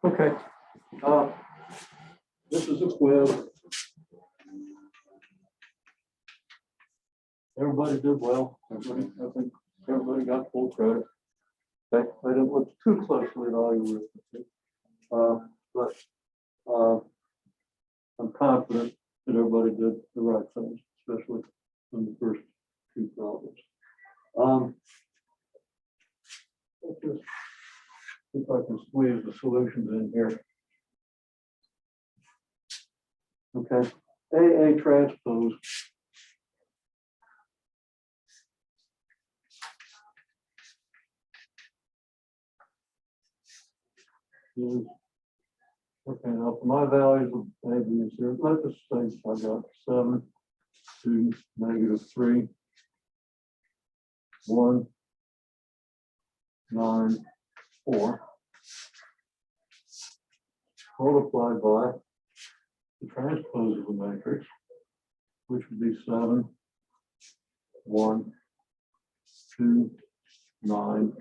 Okay. This is a quiz. Everybody did well. I think everybody got full credit. Okay. I didn't look too closely at all your arithmetic, but I'm confident that everybody did the right things, especially in the first two problems. Let's just see if I can squeeze the solutions in here. Okay, AA transpose is, okay, now for my values of A, B, and C, let's just say I got 7, 2, -3, 1, 9, 4, multiplied by the transpose of the matrix, which would be 7, 1, 2, 9,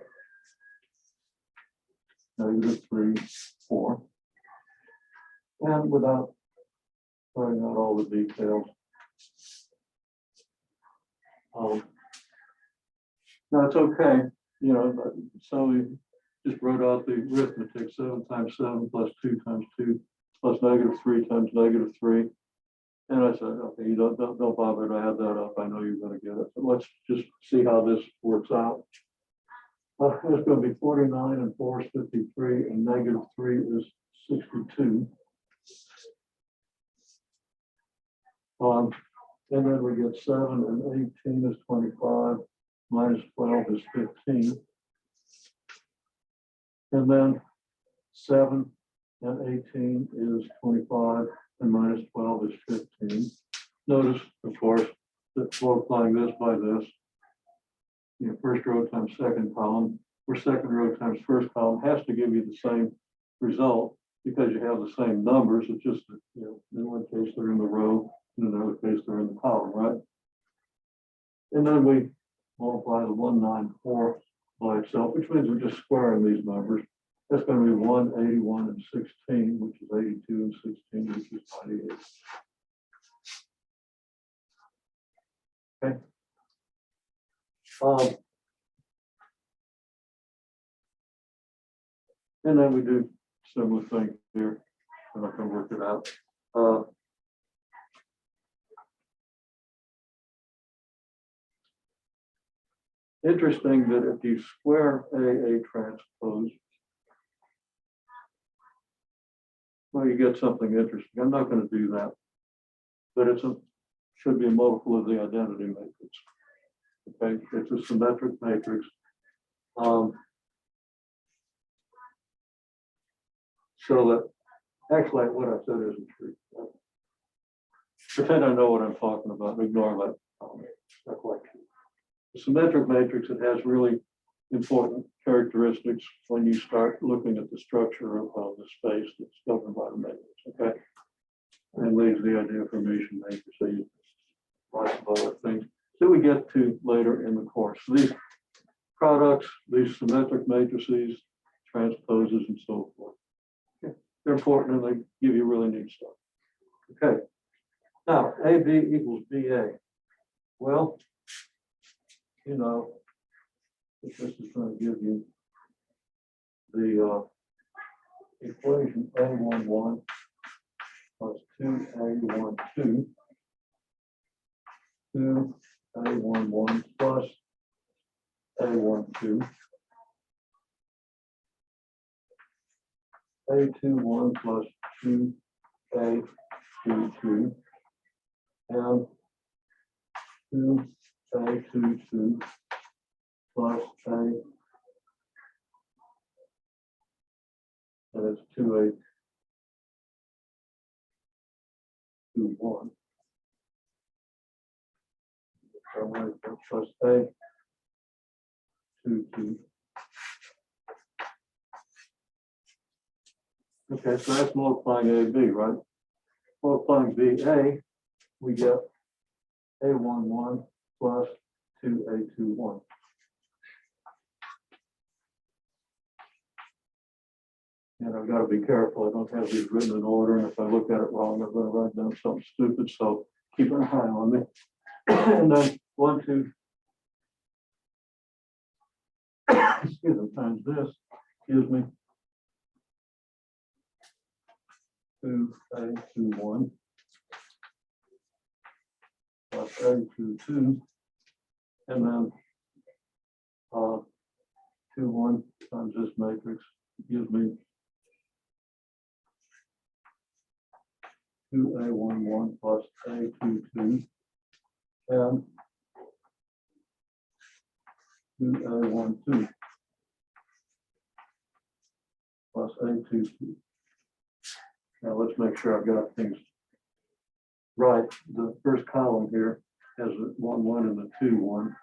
-3, 4. And without throwing out all the details. Now it's okay, you know, but so we just wrote out the arithmetic, 7 times 7 plus 2 times 2 plus -3 times -3. And I said, okay, you don't bother to add that up. I know you're going to get it. So let's just see how this works out. It's going to be 49 and 4 is 53 and -3 is 62. And then we get 7 and 18 is 25, minus 12 is 15. And then 7 and 18 is 25 and minus 12 is 15. Notice, of course, that multiplying this by this, you know, first row times second column, or second row times first column has to give you the same result because you have the same numbers. It's just that, you know, in one case they're in the row, in another case they're in the column, right? And then we multiply the 194 by itself, which means we're just squaring these numbers. That's going to be 181 and 16, which is 82 and 16, which is 98. Okay. And then we do similar thing here. I'm not going to work it out. Interesting that if you square AA transpose, well, you get something interesting. I'm not going to do that, but should be a multiple of the identity matrix. Okay, it's a symmetric matrix. So that actually what I said isn't true. Pretend I know what I'm talking about. Ignore that. Not quite true. The symmetric matrix, it has really important characteristics when you start looking at the structure of the space that's governed by the matrix. Okay, and leaves the idea of Hermitian matrix. So you lots of other things that we get to later in the course. So these products, these symmetric matrices, transposes, and so forth. Okay. They're important and they give you really neat stuff. Okay. Now, AB equals BA. Well, you know, this is going to give you the equation A11 plus 2A12, 2A11 plus A12, A21 plus 2A22, and 2A22 plus A, and it's 2A21. Plus A22. Okay, so that's multiplying AB, right? Multiplying BA, we get A11 plus 2A21. And I've got to be careful. I don't have these written in order. And if I look at it wrong, I'm going to write down something stupid. So keep an eye on me. And then 1, 2, excuse me, times this gives me 2A 2 1 plus A 2 2, and then 2 1 times this matrix gives me 2A 1 1 plus A 2 2 and 2A 1 2 plus A 2 2. Now let's make sure I've got things right. The first column here has a 1 1 and a 2 1.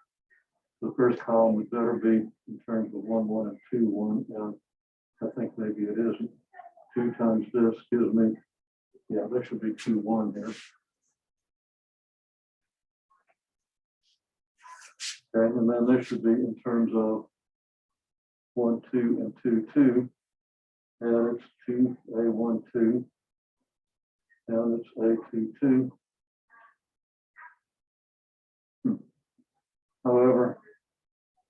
The first column would better be in terms of 1 1 and 2 1, and I think maybe it isn't. 2 times this gives me, yeah, there should be 2 1 here. Okay, and then this should be in terms of 1 2 and 2 2, and it's 2A 1 2, and it's A 2 2. However,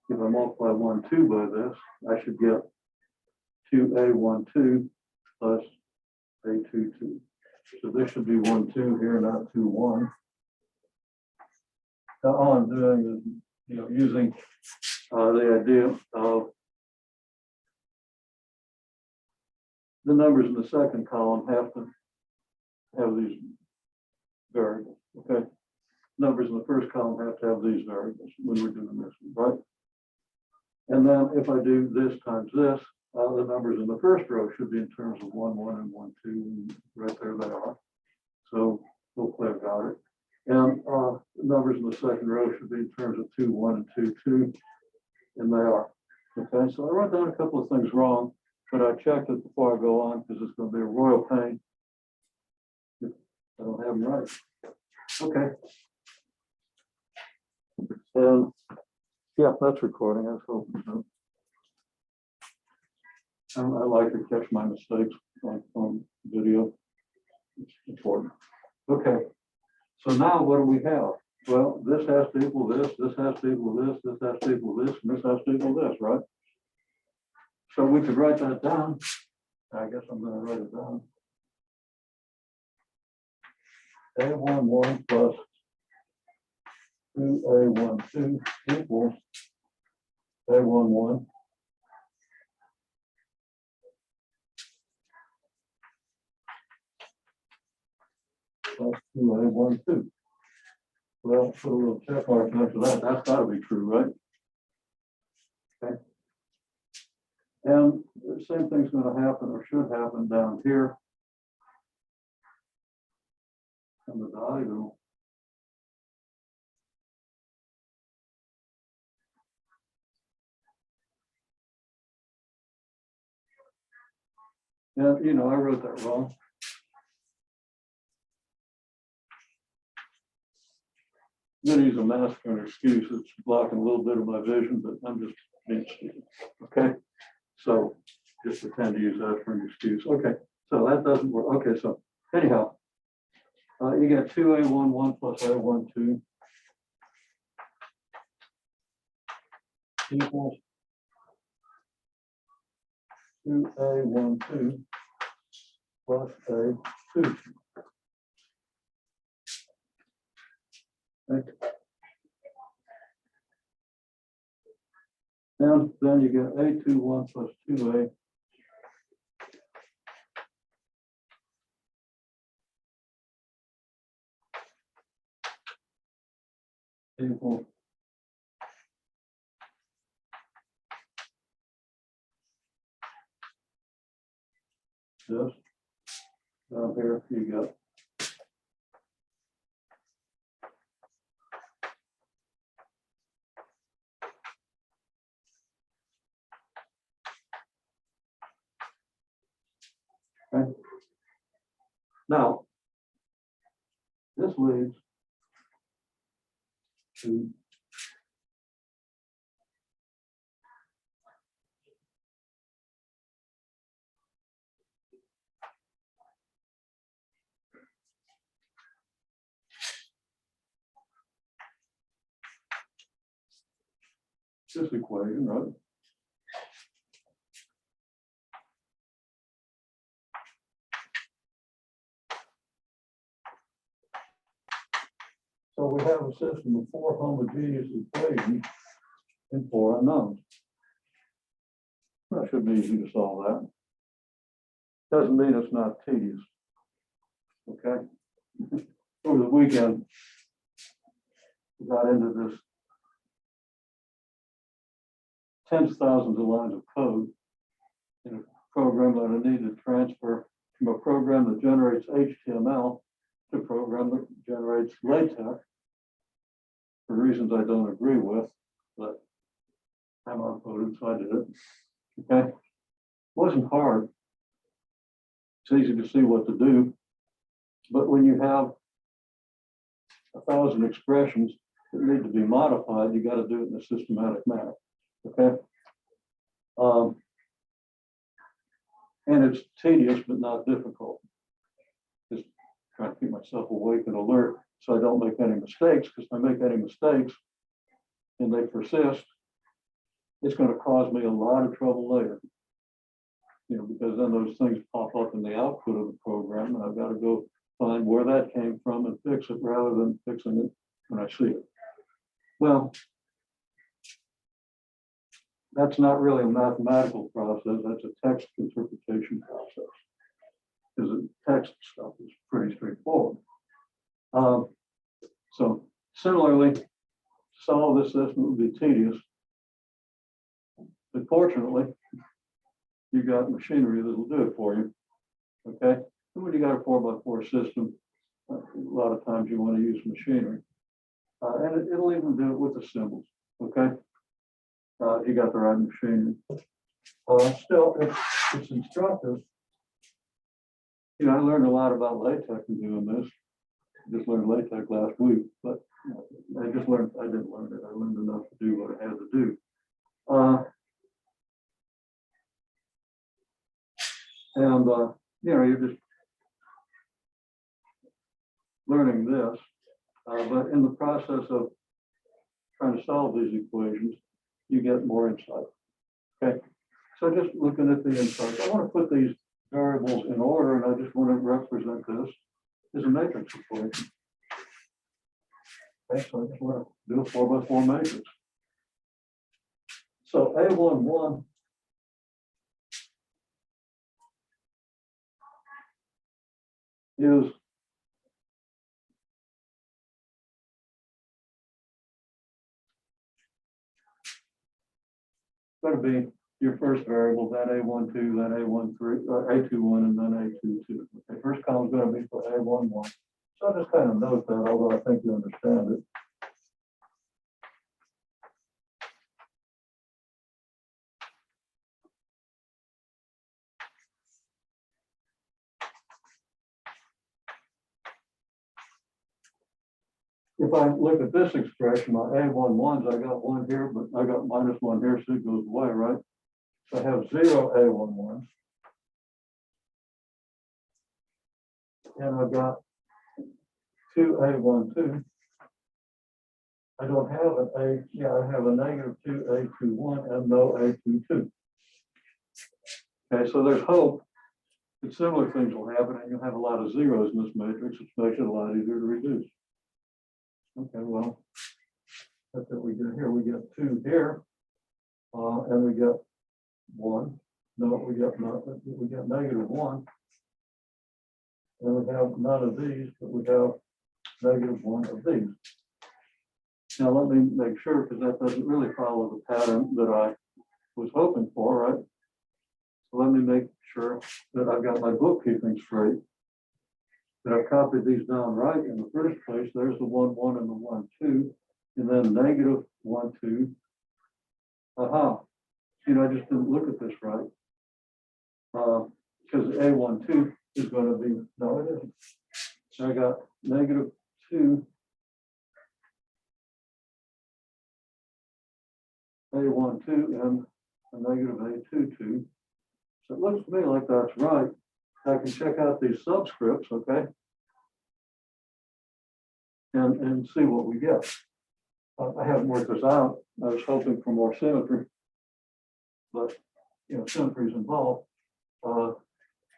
if I multiply 1 2 by this, I should get 2A 1 2 plus A 2 2. So this should be 1 2 here, not 2 1. Now, all I'm doing is, using the idea of the numbers in the second column have to have these variables. Okay, numbers in the first column have to have these variables when we're doing this, right? And then if I do this times this, the numbers in the first row should be in terms of 1 1 and 1 2, and right there they are. So hopefully I've got it. And numbers in the second row should be in terms of 2 1 and 2 2, and they are. Okay, so I wrote down a couple of things wrong, but I checked it before I go on because it's going to be a royal pain if I don't have them right. Okay. And yeah, that's recording. I was hoping so. I like to catch my mistakes on video. It's important. Okay. So now what do we have? Well, this has to equal this, this has to equal this, this has to equal this, and this has to equal this, right? So we could write that down. I guess I'm going to write it down. A11 plus 2A12 equals A11 plus 2A12. Well, put a little check mark after that. That's got to be true, right? Okay. And the same thing's going to happen or should happen down here in the diagonal. And, I wrote that wrong. I'm going to use a mask for an excuse. It's blocking a little bit of my vision, but I'm just being stupid. Okay. So just pretend to use that for an excuse. Okay. So that doesn't work. Okay. So anyhow, you get 2A11 plus A12 equals 2A12 plus A22. Okay. And then you get A21 plus 2A equals this. Down here you got okay. Now this leads to this equation, right? So we have a system of 4 homogeneous equations and 4 unknowns. That should be easy to solve that. Doesn't mean it's not tedious. Okay. Over the weekend, we got into this tens of thousands of lines of code in a program that I need to transfer from a program that generates HTML to a program that generates LaTeX for reasons I don't agree with, but I'm outvoted, so I did it. Okay. It wasn't hard. It's easy to see what to do. But when you have 1,000 expressions that need to be modified, you got to do it in a systematic manner. Okay. And it's tedious, but not difficult. Just trying to keep myself awake and alert so I don't make any mistakes, because if I make any mistakes and they persist, it's going to cause me a lot of trouble later. You know, because then those things pop up in the output of the program, and I've got to go find where that came from and fix it rather than fixing it when I see it. Well, that's not really a mathematical process, that's a text interpretation process. Because the text stuff is pretty straightforward. So similarly, to solve this system would be tedious. But fortunately, you got machinery that will do it for you. Okay. And when you got a 4x4 system, a lot of times you want to use machinery. And it'll even do it with the symbols. Okay. You got the right machinery. Still, it's instructive. You know, I learned a lot about LaTeX in doing this. I just learned LaTeX last week, but I didn't learn it. I learned enough to do what I had to do. You know, you're just learning this, but in the process of trying to solve these equations, you get more insight. Okay, so just looking at the insight, I want to put these variables in order, and I just want to represent this as a matrix equation. Okay, so I just want to do a 4x4 matrix. So A11 is going to be your first variable, then A12, then A13, A21, and then A22. Okay, first column is going to be for A11. So I just kind of note that, although I think you understand it. If I look at this expression, my A11s, I got 1 here, but I got -1 here, so it goes away, right? So I have 0 A11s. And I've got 2 A12. I don't have an I have a -2 A21 and no A22. Okay, so there's hope that similar things will happen, and you'll have a lot of zeros in this matrix, which makes it a lot easier to reduce. Okay, well, that's what we get here. We get 2 here, and we get 1. No, we get -1. And we have none of these, but we have -1 of these. Now let me make sure, because that doesn't really follow the pattern that I was hoping for, right? So let me make sure that I've got my bookkeeping straight. That I've copied these down right in the first place. There's the 1, 1, and the 1, 2, and then -1, 2. Aha. You know, I just didn't look at this right. Because A12 is going to be, no, it isn't. So I got -2 A12 and a -A22. So it looks to me like that's right. I can check out these subscripts, okay? And see what we get. I haven't worked this out. I was hoping for more symmetry, but symmetry is involved.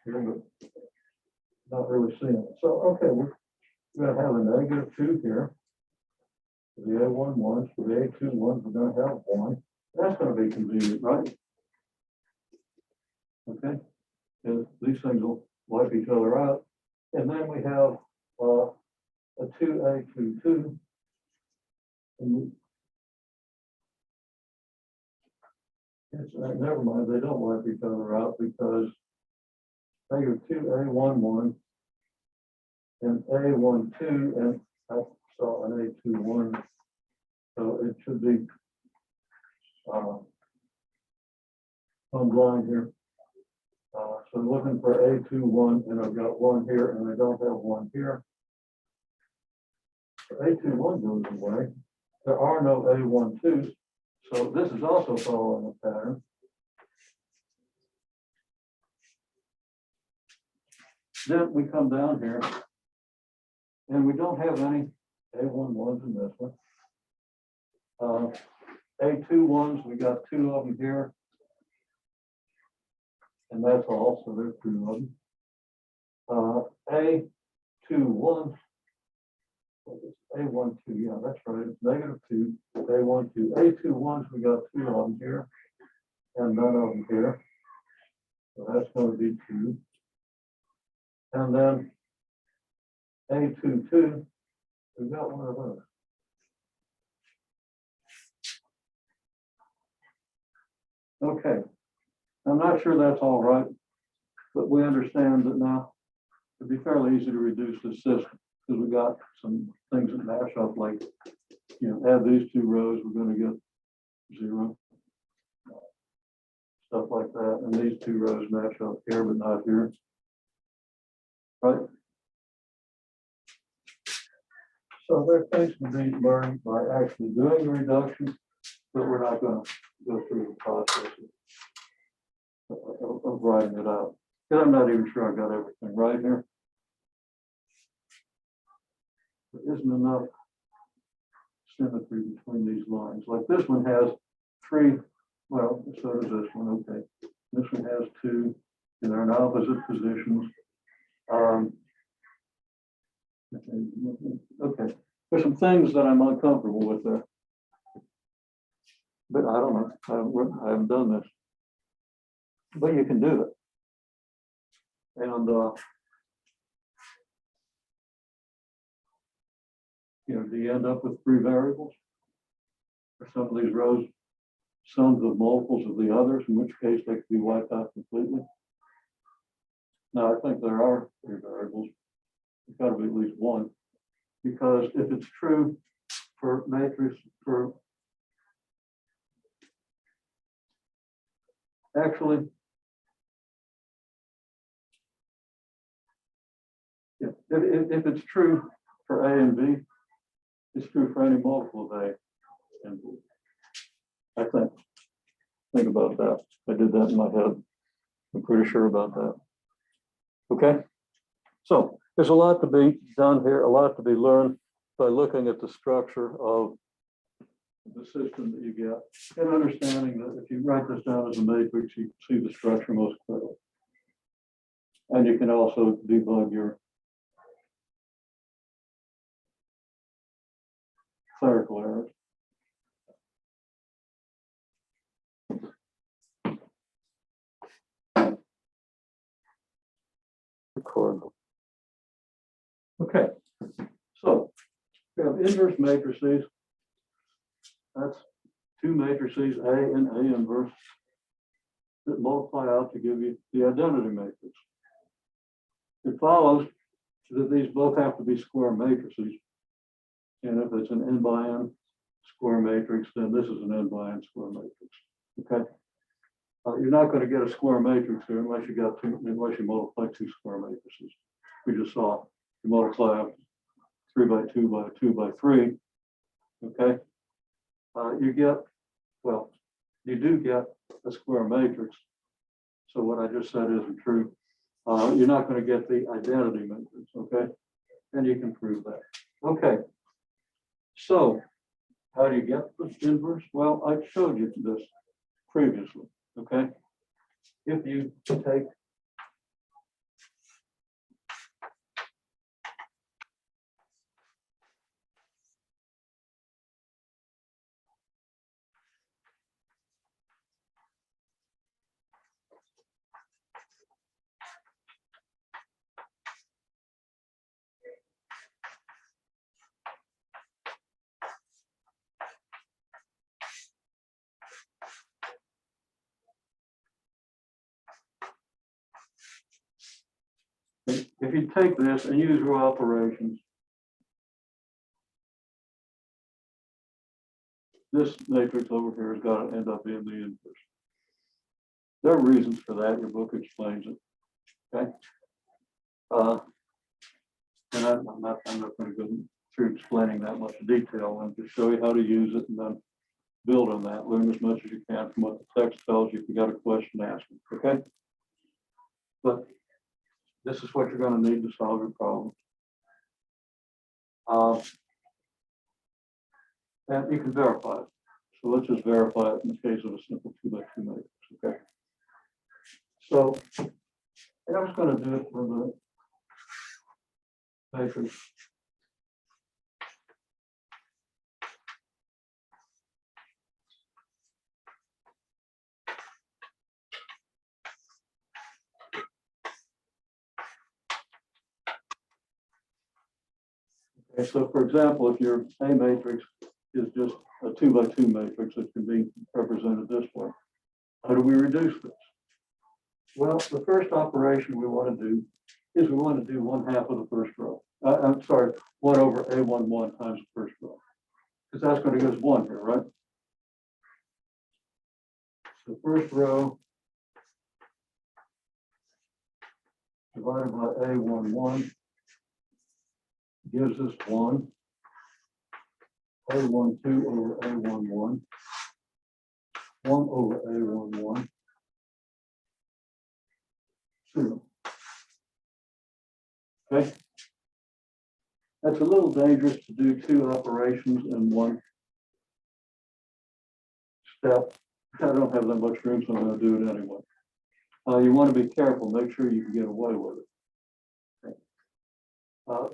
You're not really seeing it. So okay, we're going to have a -2 here. For the A1 ones, for the A2 ones, we're going to have 1. That's going to be convenient, right? Okay, and these things will wipe each other out. And then we have a 2A22. And never mind, they don't wipe each other out because they are 2A11 and A12, and I saw an A21. So it should be on blind here. So looking for A21, and I've got 1 here, and I don't have 1 here. So A21 goes away. There are no A12s, so this is also following a pattern. Then we come down here, and we don't have any A11s in this one. A21s, we got 2 of them here. And that's all, so there's 2 of them. A21, A12, yeah, that's right, it's -2, A12. A21s, we got 2 of them here, and none of them here. So that's going to be 2. And then A22, we've got 1 of those. Okay. I'm not sure that's all right, but we understand that now it'd be fairly easy to reduce this system because we got some things that match up, like, add these 2 rows, we're going to get 0, stuff like that. And these 2 rows match up here, but not here, right? So there are things to be learned by actually doing the reduction, but we're not going to go through the process of writing it out. And I'm not even sure I got everything right here. There isn't enough symmetry between these lines. Like this one has 3, well, so does this one, okay. This one has 2, and they're in opposite positions. Okay, there's some things that I'm uncomfortable with there. But I don't know, I haven't done this. But you can do it. And do you end up with 3 variables? Or some of these rows sums of multiples of the others, in which case they could be wiped out completely? Now, I think there are 3 variables. There's got to be at least 1. Because if it's true for matrix, actually, yeah, if it's true for A and B, it's true for any multiple of A and B. I think about that. I did that in my head. I'm pretty sure about that. Okay. So there's a lot to be done here, a lot to be learned by looking at the structure of the system that you get, and understanding that if you write this down as a matrix, you see the structure most clearly. And you can also debug your clerical errors. Record. Okay, so we have inverse matrices. That's 2 matrices, A and A inverse, that multiply out to give you the identity matrix. It follows that these both have to be square matrices. And if it's an n by n square matrix, then this is an n by n square matrix. Okay. You're not going to get a square matrix here unless you multiply 2 square matrices. We just saw you multiply 3 by 2 by 2 by 3. Okay. You do get a square matrix. So what I just said isn't true. You're not going to get the identity matrix. Okay. And you can prove that. Okay. So How do you get the inverse? Well, I showed you this previously, okay? If you take if you take this and use row operations, this matrix over here has got to end up being the inverse. There are reasons for that. Your book explains it. Okay. And I'm not going to go through explaining that much detail. I'm just show you how to use it and then build on that. Learn as much as you can from what the text tells you. If you got a question, ask me. Okay. But this is what you're going to need to solve your problem. And you can verify it. So let's just verify it in the case of a simple 2x2 matrix. Okay. So I was going to do it for the matrix. Okay, so for example, if your A matrix is just a 2x2 matrix, it can be represented this way. How do we reduce this? Well, the first operation we want to do is we want to do 1/2 of the first row. I'm sorry, 1 over A11 times the first row. Because that's going to give us 1 here, right? So first row divided by A11 gives us 1. A12 over A11. 1 over A11. 2. Okay. That's a little dangerous to do 2 operations in one step. I don't have that much room, so I'm going to do it anyway. You want to be careful. Make sure you can get away with it. Okay.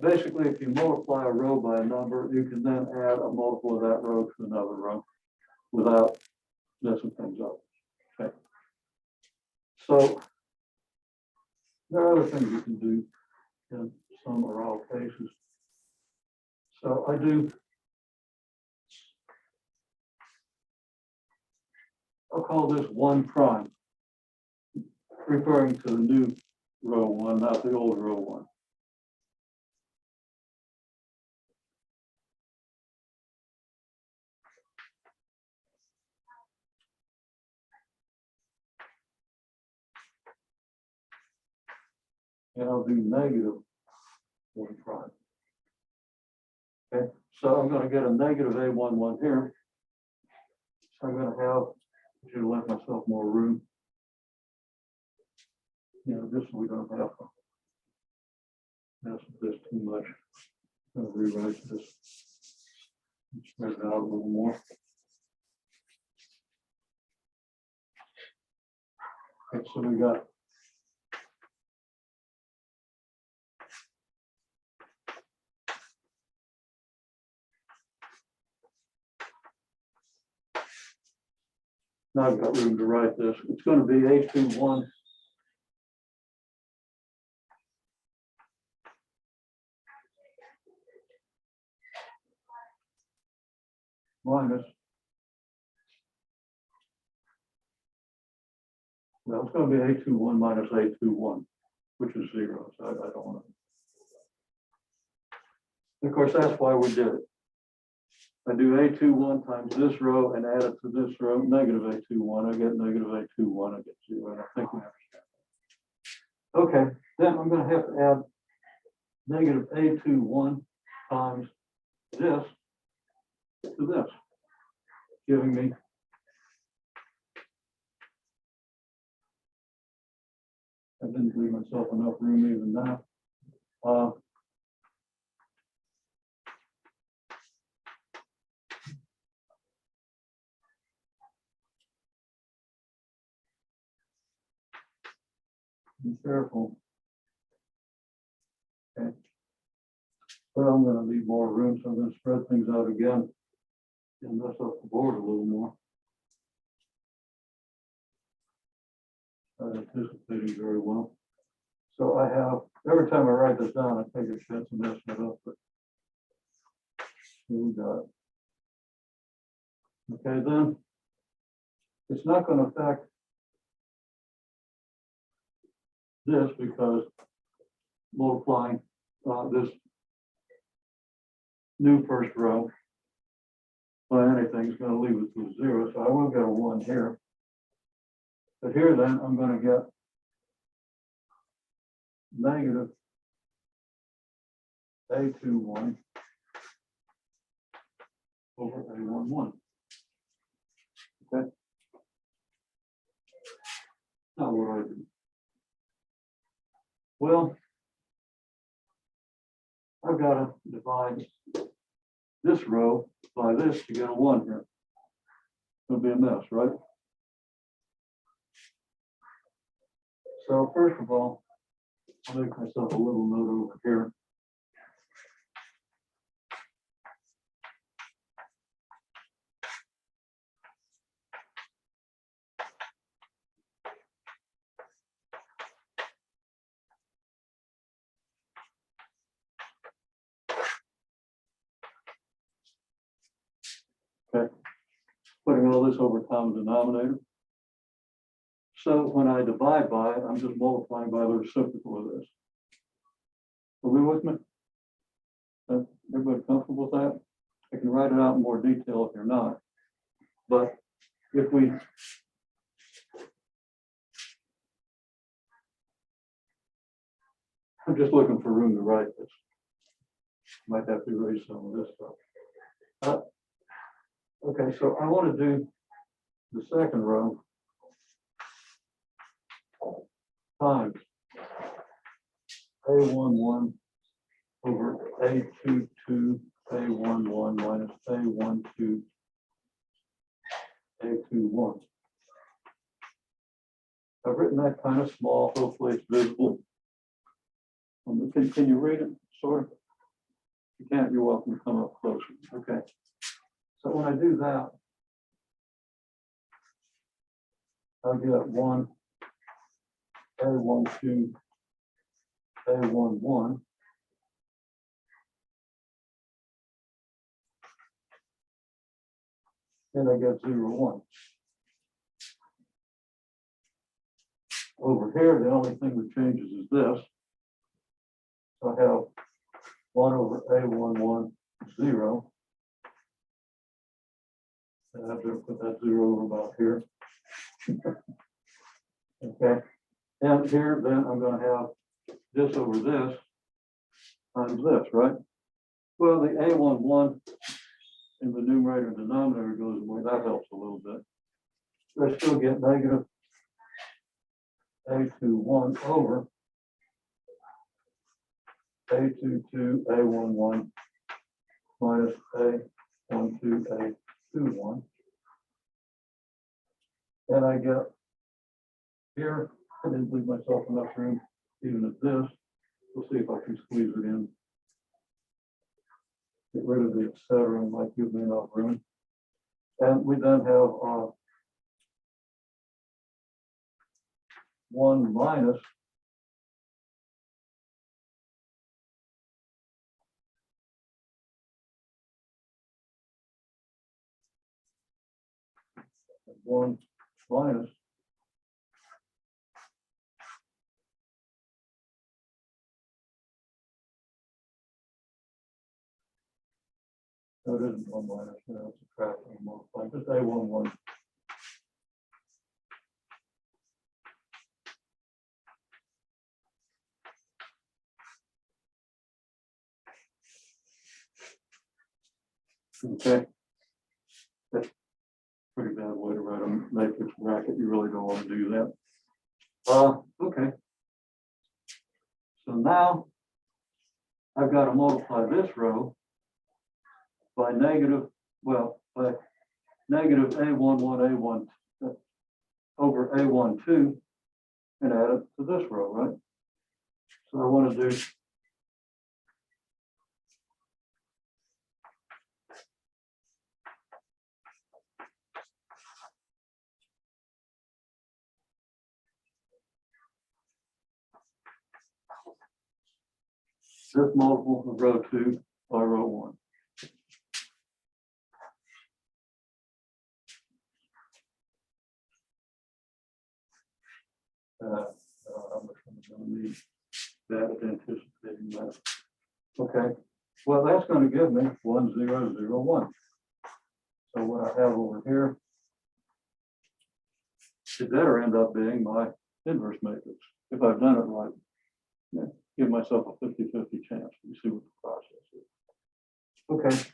Basically, if you multiply a row by a number, you can then add a multiple of that row to another row without messing things up. Okay. So there are other things you can do in some or all cases. So I do, I'll call this 1 prime, referring to the new row 1, not the old row 1. And I'll do negative 1 prime. Okay, so I'm going to get a negative A11 here. So I'm going to have, I should have left myself more room. You know, this we don't have to mess with this too much. I'm going to rewrite this and spread it out a little more. Okay, so we got now I've got room to write this. It's going to be A21 minus, well, it's going to be A21 minus A21, which is 0. So I don't want to. And of course, that's why we did it. I do A21 times this row and add it to this row, negative A21. I get negative A21, I get 0. And I think we understand that. Okay, then I'm going to have to add negative A21 times this to this, giving me I didn't leave myself enough room even now. Be careful. Okay. Well, I'm going to need more room, so I'm going to spread things out again and mess up the board a little more. Not anticipating very well. So I have, every time I write this down, I take a chance of messing it up, but here we got it. Okay, then it's not going to affect this because multiplying this new first row by anything is going to leave it to 0. So I will get a 1 here. But here then I'm going to get negative A21 over A11. Okay. Now what do I do? Well, I've got to divide this row by this to get a 1 here. It'll be a mess, right? So first of all, I'll make myself a little note over here. Okay, putting all this over common denominator. So when I divide by it, I'm just multiplying by the reciprocal of this. Are we with me? Everybody comfortable with that? I can write it out in more detail if you're not. But if we I'm just looking for room to write this. Might have to erase some of this stuff. Okay, so I want to do the second row times A11 over A22 A11 minus A12 A21. I've written that kind of small, hopefully it's visible. Can you read it, sort of? If you can't, you're welcome to come up closer. Okay. So when I do that, I'll get 1 A12 A11. And I get 0, 1. Over here, the only thing that changes is this. So I have 1 over A11, 0. And I have to put that 0 over about here. Okay. And here, then I'm going to have this over this times this, right? Well, the A11 in the numerator and denominator goes away. That helps a little bit. So I still get negative A21 over A22 A11 minus A12 A21. And I get here, I didn't leave myself enough room even at this. We'll see if I can squeeze it in. Get rid of the et cetera and might give me enough room. And we then have 1 minus one minus no, it isn't 1 minus, no, it's a subtract and multiply, just A11. Okay. That's a pretty bad way to write a matrix bracket. You really don't want to do that. Okay. So now I've got to multiply this row by negative, well, by negative A11 A1 over A12 and add it to this row, right? So I want to do this multiple of row 2 by row 1. How much I'm going to need that anticipating that. Okay, well, that's going to give me 1, 0, 0, 1. So what I have over here, it better end up being my inverse matrix. If I've done it right, yeah, give myself a 50-50 chance. You see what the process is. Okay.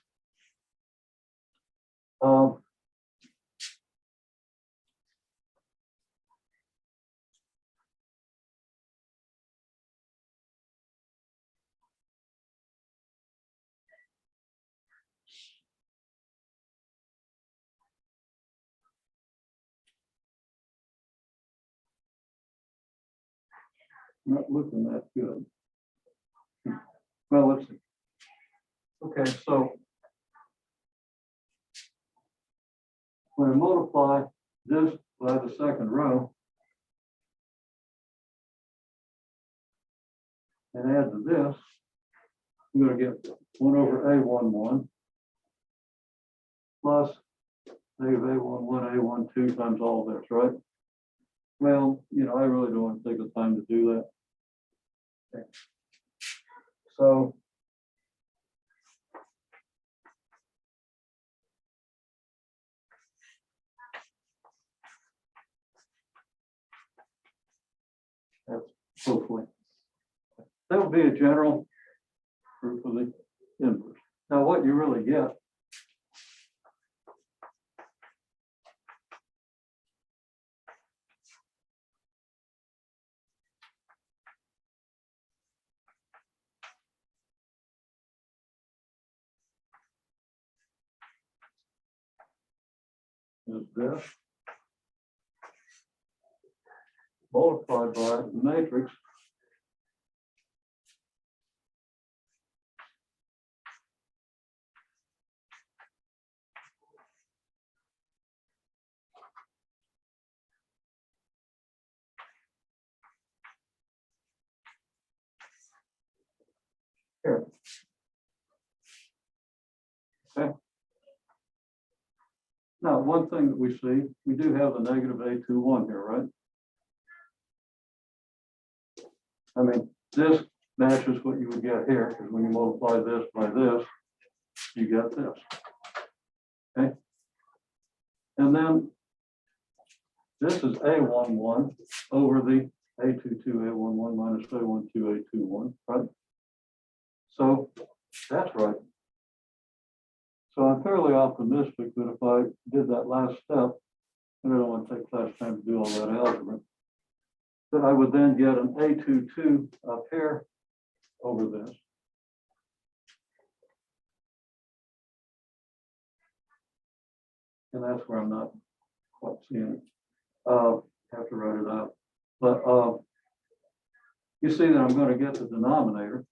Not looking that good. Well, let's see. Okay, so when I multiply this by the second row and add to this, I'm going to get 1 over A11 plus negative A11, A12 times all this, right? Well, you know, I really don't want to take the time to do that. Okay. So that's hopefully. That would be a general proof of the inverse. Now, what you really get is this multiplied by the matrix here. Okay. Now, one thing that we see, we do have the negative A21 here, right? I mean, this matches what you would get here, because when you multiply this by this, you get this. Okay. And then this is A11 over the A22, A11 minus A12, A21, right? So that's right. So I'm fairly optimistic that if I did that last step, and I don't want to take class time to do all that algebra, that I would then get an A22 up here over this. And that's where I'm not quite seeing it. Have to write it out. But you see that I'm going to get the denominator.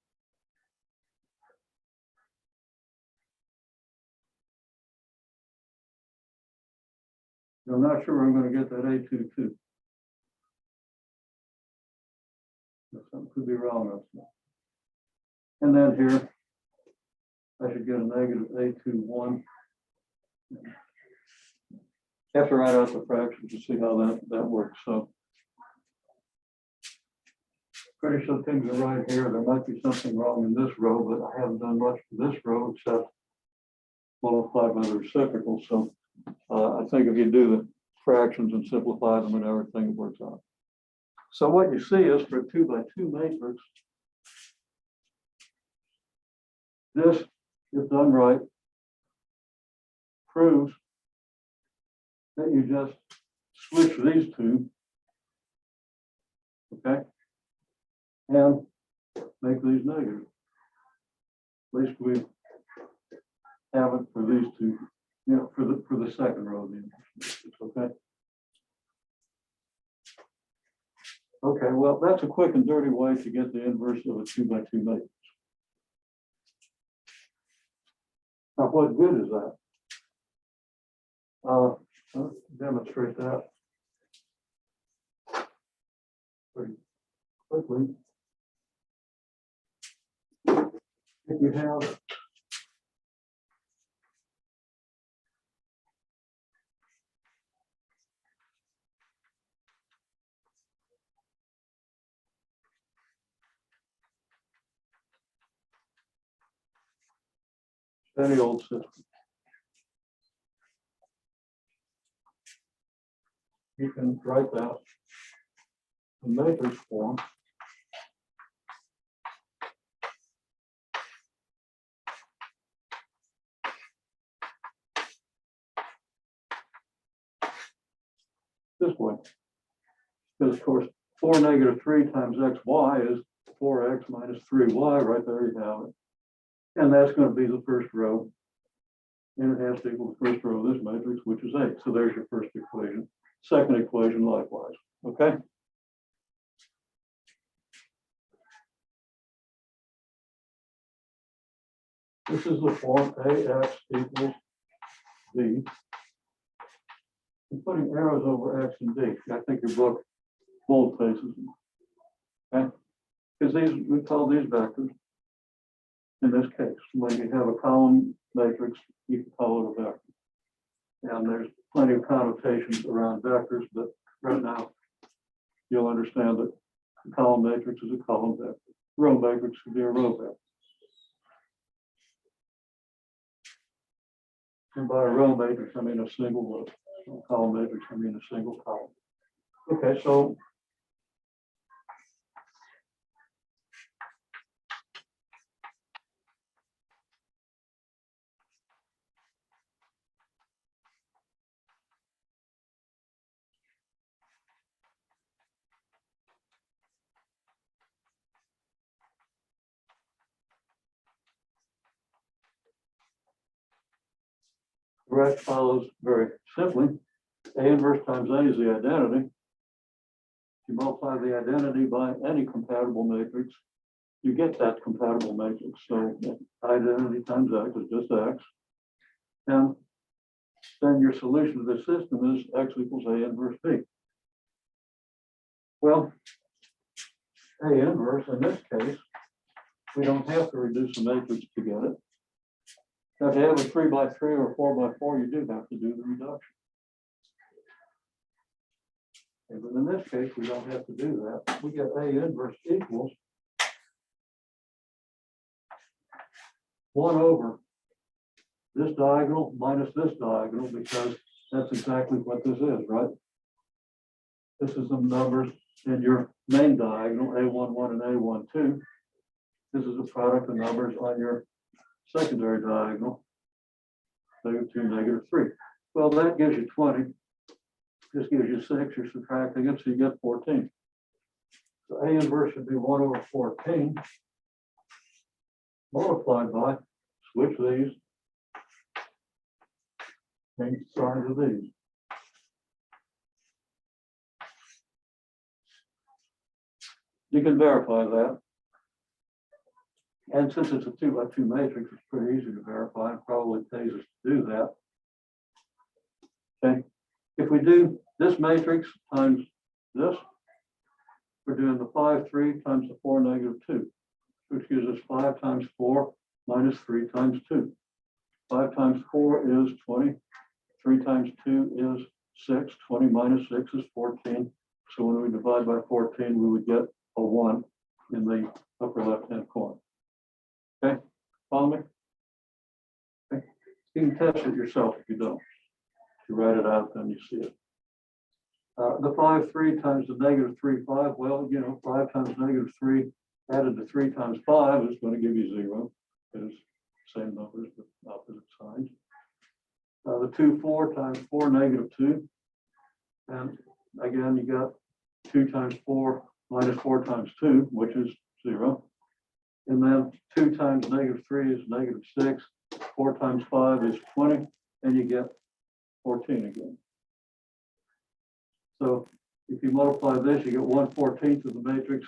I'm not sure I'm going to get that A22. Something could be wrong on that. And then here, I should get a negative A21. Have to write out the fractions to see how that works. So pretty sure things are right here. There might be something wrong in this row, but I haven't done much for this row except multiply by the reciprocal. So I think if you do the fractions and simplify them and everything, it works out. So what you see is for a 2 by 2 matrix, this, if done right, proves that you just switch these two, okay, and make these negative. At least we have it for these two, you know, for the second row of the inverse matrix, okay. Okay, well, that's a quick and dirty way to get the inverse of a 2 by 2 matrix. Now, what good is that? Let's demonstrate that pretty quickly. If you have any old system, you can write that in matrix form. This way. Because of course, 4 negative 3 times xy is 4x minus 3y, right there you have it. And that's going to be the first row. And it has to equal the first row of this matrix, which is 8. So there's your first equation. Second equation likewise. Okay? This is the form AX equals B. I'm putting arrows over X and D. I think your book bold faces them. Okay? Because these, we call these vectors. In this case, when you have a column matrix, you can call it a vector. And there's plenty of connotations around vectors, but right now you'll understand that a column matrix is a column vector. Row matrix could be a row vector. And by a row matrix, I mean a single row. A column matrix, I mean a single column. Okay, so the rest follows very simply. A inverse times A is the identity. If you multiply the identity by any compatible matrix, you get that compatible matrix. So identity times X is just X. And then your solution to this system is X equals A inverse B. Well, A inverse, in this case, we don't have to reduce the matrix to get it. Now, if you have a 3 by 3 or 4 by 4, you do have to do the reduction. Okay, but in this case, we don't have to do that. We get A inverse equals 1 over this diagonal minus this diagonal, because that's exactly what this is, right? This is the numbers in your main diagonal, A11 and A12. This is a product of numbers on your secondary diagonal, -2, -3. Well, that gives you 20. This gives you 6. You're subtracting it, so you get 14. So A inverse should be 1 over 14 multiplied by, switch these, change the signs of these. You can verify that. And since it's a 2 by 2 matrix, it's pretty easy to verify. It probably pays us to do that. Okay. If we do this matrix times this, we're doing the 5, 3 times the 4, -2, which gives us 5 times 4 minus 3 times 2. 5 times 4 is 20. 3 times 2 is 6. 20 minus 6 is 14. So when we divide by 14, we would get a 1 in the upper left-hand corner. Okay, follow me? Okay. You can test it yourself if you don't. If you write it out, then you see it. The 5, 3 times the -3, 5. Well, you know, 5 times -3 added to 3 times 5 is going to give you 0. It's same numbers but opposite signs. The 2, 4 times 4, -2. And again, you got 2 times 4 minus 4 times 2, which is 0. And then 2 times -3 is -6. 4 times 5 is 20, and you get 14 again. So if you multiply this, you get 1/14 of the matrix,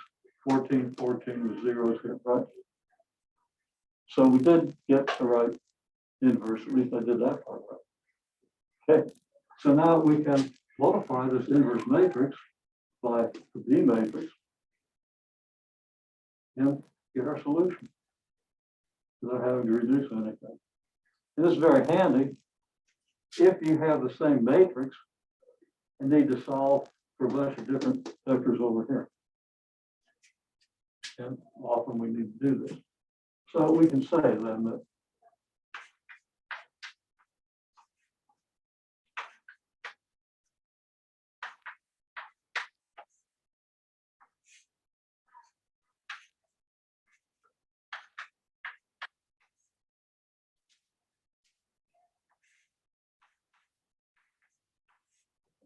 14, 14 with zeros here, right? So we did get the right inverse, at least I did that part right. Okay, so now we can multiply this inverse matrix by the B matrix and get our solution without having to reduce anything. And this is very handy if you have the same matrix and need to solve for a bunch of different vectors over here. And often we need to do this. So we can say then that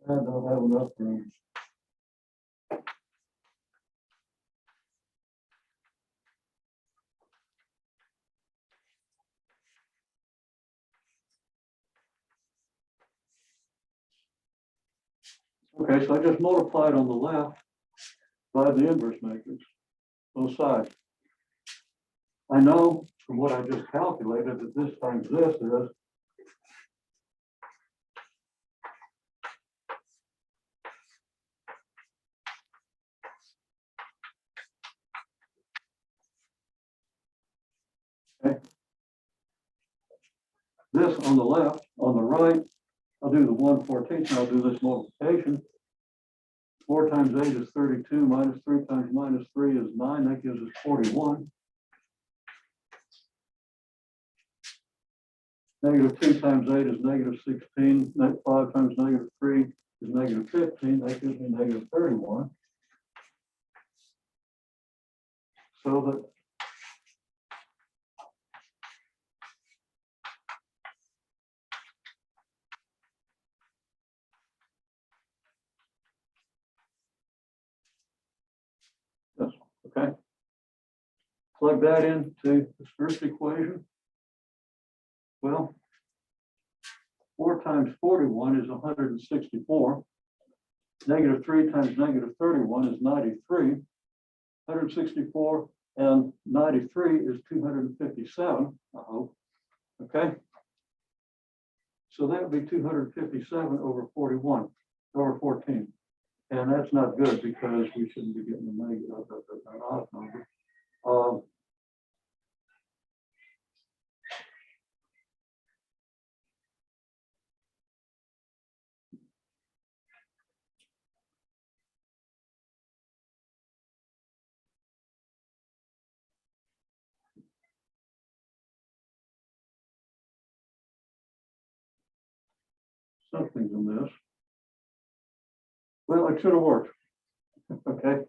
I don't have enough room. Okay, so I just multiplied on the left by the inverse matrix, both sides. I know from what I just calculated that this times this is okay. This on the left, on the right, I'll do the 1/14, I'll do this multiplication. 4 times 8 is 32, minus 3 times minus 3 is 9, that gives us 41. Negative 2 times 8 is negative 16, 5 times negative 3 is negative 15, that gives me negative 31. So that yes, okay. Plug that into this first equation. Well, 4 times 41 is 164. Negative 3 times negative 31 is 93. 164 and 93 is 257, I hope. Okay. So that would be 257 over 41, over 14. And that's not good because we shouldn't be getting a negative, an odd number. Something's amiss. Well, it should have worked. Okay.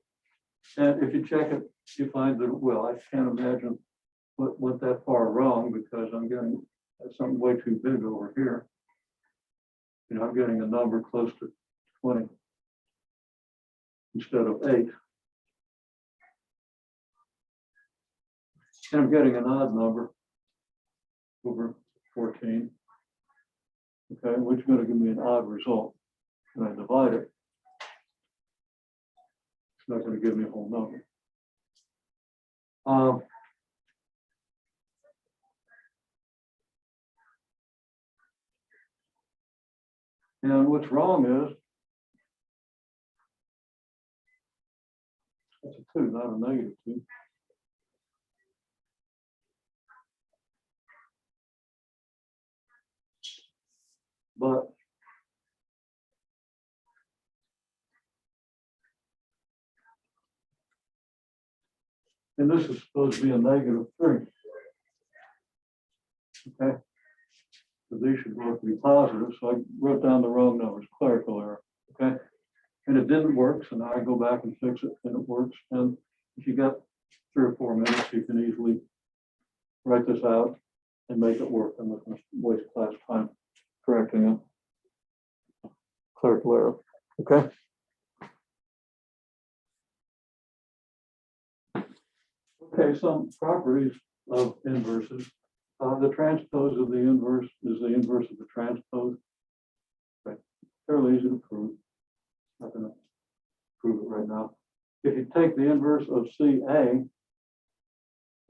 And if you check it, you find that, well, I can't imagine what went that far wrong because I'm getting something way too big over here. You know, I'm getting a number close to 20 instead of 8. And I'm getting an odd number over 14. Okay, which is going to give me an odd result. When I divide it, it's not going to give me a whole number. And what's wrong is, it's a 2, not a negative 2. But and this is supposed to be a negative 3. Okay. So these should both be positive. So I wrote down the wrong numbers, clerical error. Okay. And it didn't work. So now I go back and fix it and it works. And if you got 3 or 4 minutes, you can easily write this out and make it work. I'm not going to waste class time correcting it. Clerical error. Okay. Okay, some properties of inverses. The transpose of the inverse is the inverse of the transpose. Okay. Fairly easy to prove. Not going to prove it right now. If you take the inverse of CA,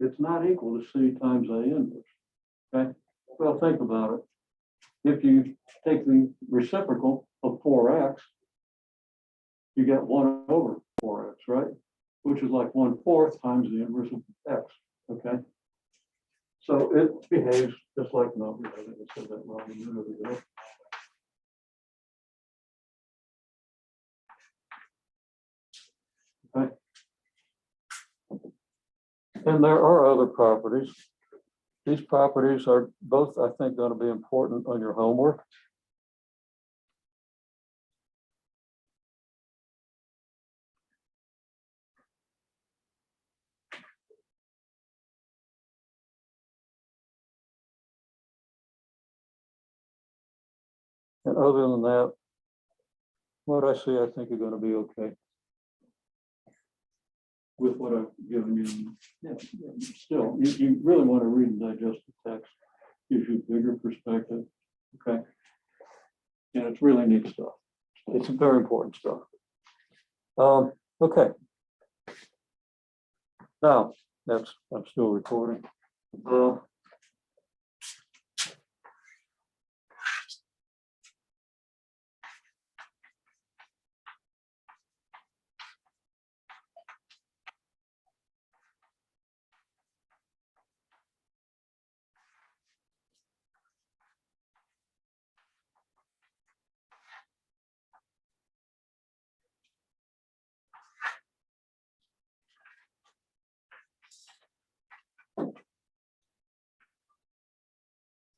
it's not equal to C times A inverse. Okay. Well, think about it. If you take the reciprocal of 4x, you get 1 over 4x, right? Which is like 1/4 times the inverse of x. Okay. So it behaves just like numbers. I think I said that wrong a minute ago. Okay. And there are other properties. These properties are both, I think, going to be important on your homework. And other than that, what I see, I think you're going to be okay with what I've given you. Yeah, still, you really want to read and digest the text. Gives you a bigger perspective. Okay. And it's really neat stuff. It's very important stuff. Okay. Now, I'm still recording.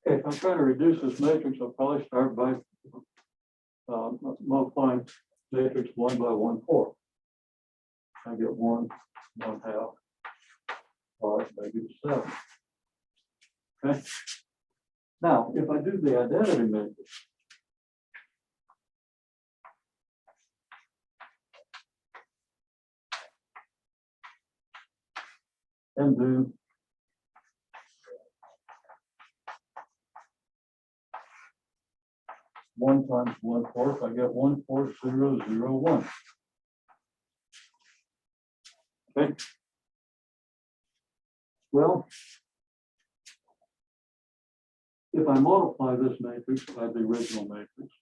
If I'm trying to reduce this matrix, I'll probably start by multiplying matrix 1 by 1/4. I get 1/2, 5, -7. Okay. Now, if I do the identity matrix, and do one times 1/4, I get 1/4,0,0,1. Okay. Well, if I multiply this matrix by the original matrix,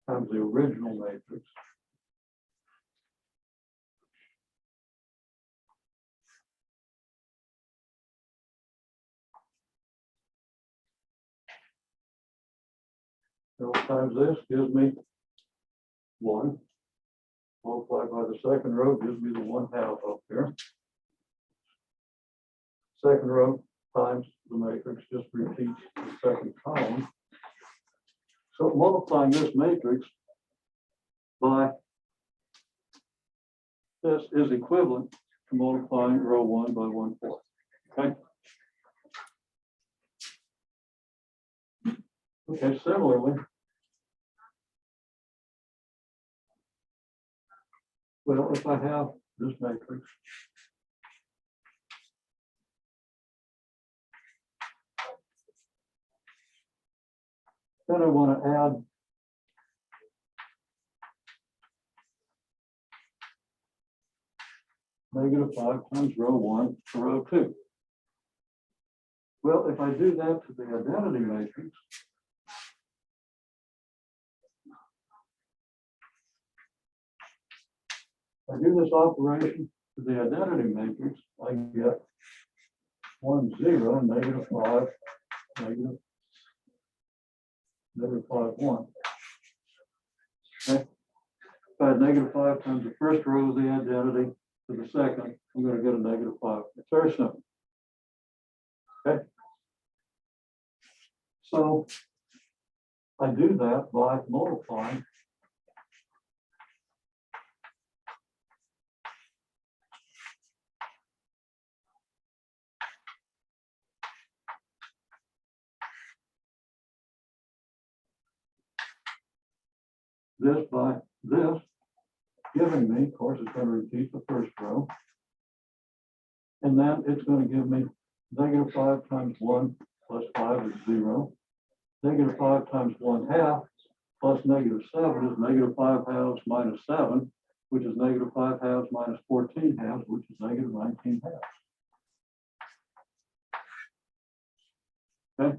times the original matrix, so times this gives me 1. Multiplied by the second row gives me the 1/2 up there. Second row times the matrix just repeats the second column. So multiplying this matrix by this is equivalent to multiplying row 1 by 1/4. Okay. Okay, similarly, well, if I have this matrix, then I want to add -5 times row 1 to row 2. Well, if I do that to the identity matrix, I do this operation to the identity matrix, I get 1, 0, -5, -5, 1. Okay. If I had -5 times the first row of the identity to the second, I'm going to get a -5. It's very simple. Okay. So I do that by multiplying this by this, giving me, of course, it's going to repeat the first row. And then it's going to give me negative 5 times 1 plus 5 is 0. Negative 5 times 1/2 plus negative 7 is negative 5 halves minus 7, which is negative 5 halves minus 14 halves, which is negative 19 halves. Okay.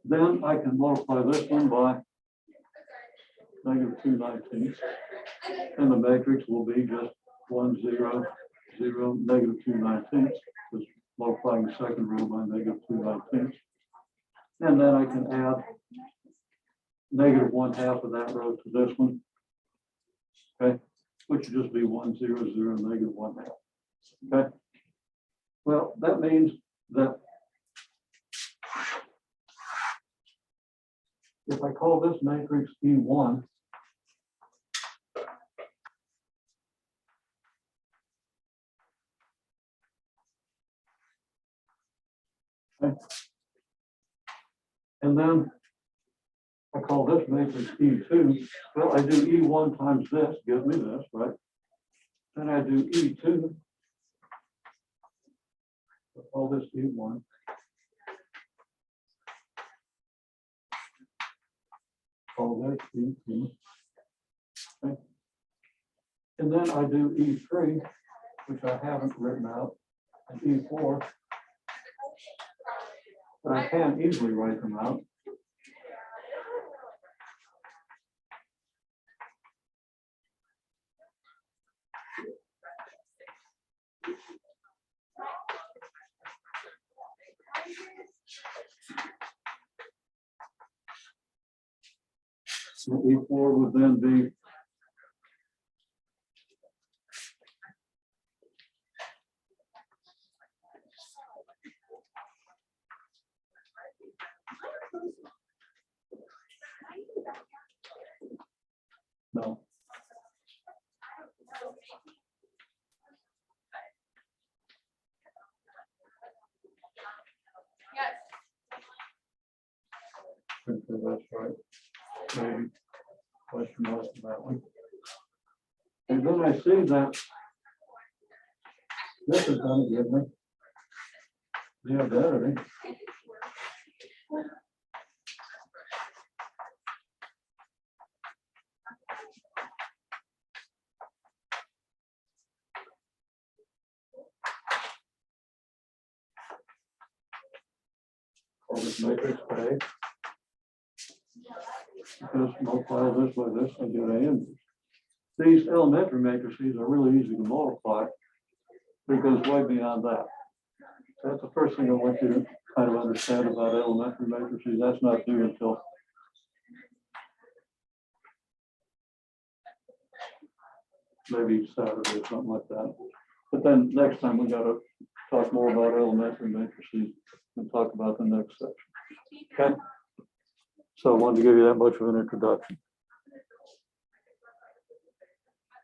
Then I can multiply this one by negative 2/19, and the matrix will be just 1, 0, 0, negative 2/19, because multiplying the second row by negative 2/19. And then I can add negative 1/2 of that row to this one, okay, which would just be 1, 0, 0, negative 1/2. Okay. Well, that means that if I call this matrix E1, okay, and then I call this matrix E2, well, I do E1 times this, gives me this, right? Then I do E2, I call this E1. Call that E2. Okay. And then I do E3, which I haven't written out, and E4, but I can easily write them out. So E4 would then be no. Okay, that's right. Maybe question mark on that one. And then I see that this is going to give me the identity. Call this matrix A. Because multiply this by this, I get A inverse. These elementary matrices are really easy to multiply because way beyond that. That's the first thing I want you to kind of understand about elementary matrices. That's not due until maybe Saturday or something like that. But then next time we got to talk more about elementary matrices and talk about the next section. Okay. So I wanted to give you that much of an introduction.